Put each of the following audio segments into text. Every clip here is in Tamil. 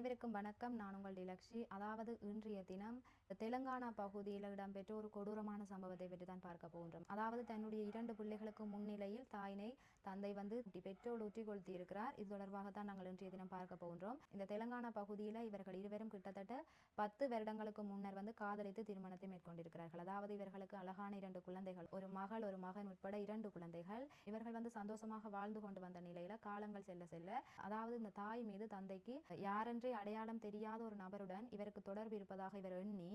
அனைவருக்கும் வணக்கம். நான் உங்கள் டிலக்ஷி. அதாவது இன்றைய தினம் தெலுங்கானா பகுதியில் இடம்பெற்ற ஒரு கொடூரமான சம்பவத்தை பற்றி தான் பார்க்க போகின்றோம். அதாவது தன்னுடைய 2 பிள்ளைகளுக்கு முன்னிலையில் தாயினை தந்தை வந்து பெட்ரோல் ஊற்றி கொளுத்தி இருக்கிறார். இது தொடர்பாக தான் நாங்கள் இன்றைய தினம் பார்க்க போகின்றோம். இந்த தெலுங்கானா பகுதியில் இவர்கள் இருவரும் கிட்டத்தட்ட 10 வருடங்களுக்கு முன்னர் வந்து காதலித்து திருமணத்தை மேற்கொண்டிருக்கிறார்கள். அதாவது இவர்களுக்கு அழகான 2 குழந்தைகள், ஒரு மகள் ஒரு மகன் உட்பட 2 குழந்தைகள். இவர்கள் வந்து சந்தோஷமாக வாழ்ந்து கொண்டு வந்த நிலையில காலங்கள் செல்ல செல்ல அதாவது இந்த தாய் மீது தந்தைக்கு யாரென்றே அடையாளம் தெரியாத ஒரு நபருடன் இவருக்கு தொடர்பு இருப்பதாக இவர் எண்ணி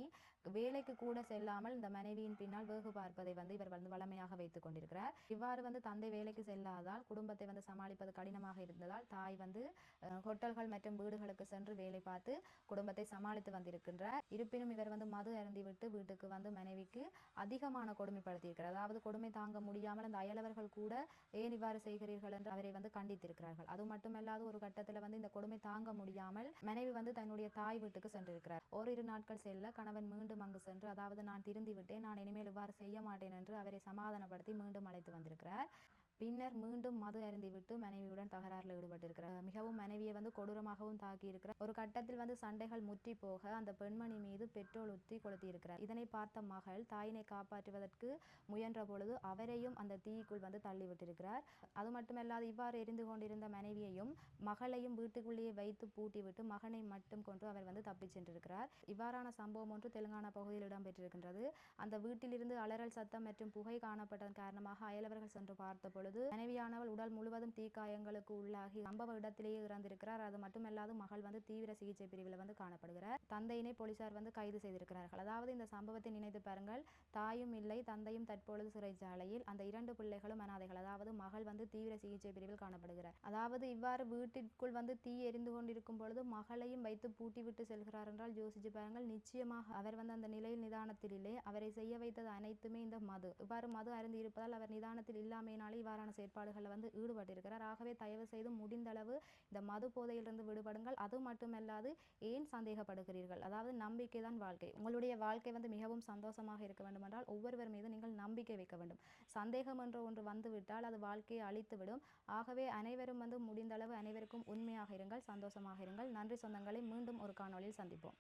வேலைக்கு கூட செல்லாமல் இந்த மனைவியின் பின்னால் வேகு பார்ப்பதை வந்து இவர் வந்து வளமையாக வைத்துக் கொண்டிருக்கிறார். இவ்வாறு வந்து தந்தை வேலைக்கு செல்லாதால் குடும்பத்தை வந்து சமாளிப்பது கடினமாக இருந்ததால் தாய் வந்து ஹோட்டல்கள் மற்றும் வீடுகளுக்கு சென்று வேலை பார்த்து குடும்பத்தை சமாளித்து வந்திருக்கின்றார். இருப்பினும் இவர் வந்து மது அருந்திவிட்டு வீட்டுக்கு வந்து மனைவிக்கு அதிகமான கொடுமைப்படுத்தியிருக்கிறார். அதாவது கொடுமை தாங்க முடியாமல் அந்த அயலவர்கள் கூட ஏன் இவ்வாறு செய்கிறீர்கள் என்று அவரை வந்து கண்டித்திருக்கிறார்கள். அது மட்டுமல்லாது ஒரு கட்டத்தில் வந்து இந்த கொடுமை தாங்க முடியாமல் மனைவி வந்து தன்னுடைய தாய் வீட்டுக்கு சென்றிருக்கிறார். ஓரிரு நாட்கள் செல்ல கணவன் மீண்டும் அங்கு சென்று, அதாவது நான் திருந்தி விட்டேன், நான் இனிமேல் இவ்வாறு செய்ய மாட்டேன் என்று அவரை சமாதானப்படுத்தி மீண்டும் அழைத்து வந்திருக்கிறார். பின்னர் மீண்டும் மது அருந்திவிட்டு மனைவியுடன் தகராறில் ஈடுபட்டிருக்கிறார். மிகவும் மனைவியை வந்து கொடூரமாகவும் தாக்கி இருக்கிறார். ஒரு கட்டத்தில் வந்து சண்டைகள் முற்றி போக அந்த பெண்மணி மீது பெட்ரோல் ஊற்றி கொளுத்தி இருக்கிறார். இதனை பார்த்த மகள் தாயினை காப்பாற்றுவதற்கு முயன்ற பொழுது அவரையும் அந்த தீக்குள் வந்து தள்ளிவிட்டிருக்கிறார். அது மட்டுமல்லாது இவ்வாறு எரிந்து கொண்டிருந்த மனைவியையும் மகளையும் வீட்டுக்குள்ளேயே வைத்து பூட்டிவிட்டு மகனை மட்டும் கொண்டு அவர் வந்து தப்பிச் சென்றிருக்கிறார். இவ்வாறான சம்பவம் ஒன்று தெலுங்கானா பகுதியில் இடம்பெற்றிருக்கின்றது. அந்த வீட்டிலிருந்து அலறல் சத்தம் மற்றும் புகை காணப்பட்டதன் காரணமாக அயலவர்கள் சென்று பார்த்த மனைவியானவள் உடல் முழுவதும் தீக்காயங்களுக்கு உள்ளாகி சம்பவ இடத்திலேயே இறந்திருக்கிறார். அது மட்டுமல்லாது மகள் வந்து தீவிர சிகிச்சை பிரிவில் வந்து காணப்படுகிறார். தந்தையினை போலீசார் வந்து கைது செய்திருக்கிறார்கள். அதாவது இந்த சம்பவத்தை நினைத்து பாருங்கள், தாயும் இல்லை தந்தையும் தற்பொழுது சிறைச்சாலையில், அந்த 2 பிள்ளைகளும் அனாதைகள். அதாவது மகள் வந்து தீவிர சிகிச்சை பிரிவில் காணப்படுகிறார். அதாவது இவ்வாறு வீட்டிற்குள் வந்து தீ எரிந்து கொண்டிருக்கும் பொழுது மகளையும் வைத்து பூட்டி விட்டு செல்கிறார் என்றால் யோசிச்சு பாருங்கள். நிச்சயமாக அவர் வந்து அந்த நிலையில் நிதானத்தில் இல்லை. அவரை செய்ய வைத்தது அனைத்துமே இந்த மது. இவ்வாறு மது அருந்தி இருப்பதால் அவர் நிதானத்தில் இல்லாமையினாலே இவ்வாறான செயற்பாடுகளில் வந்து ஈடுபட்டிருக்கிறார். ஆகவே தயவு செய்து முடிந்தளவு இந்த மது போதையிலிருந்து விடுபடுங்கள். அது மட்டுமல்லாது ஏன் சந்தேகப்படுகிறீர்கள்? அதாவது நம்பிக்கை தான் வாழ்க்கை. உங்களுடைய வாழ்க்கை வந்து மிகவும் சந்தோஷமாக இருக்க வேண்டும் என்றால் ஒவ்வொருவர் மீது நீங்கள் நம்பிக்கை வைக்க வேண்டும். சந்தேகம் என்ற ஒன்று வந்துவிட்டால் அது வாழ்க்கையை அழித்துவிடும். ஆகவே அனைவரும் வந்து முடிந்தளவு அனைவருக்கும் உண்மையாக இருங்கள், சந்தோஷமாக இருங்கள். நன்றி சொந்தங்களை, மீண்டும் ஒரு காணொளியில் சந்திப்போம்.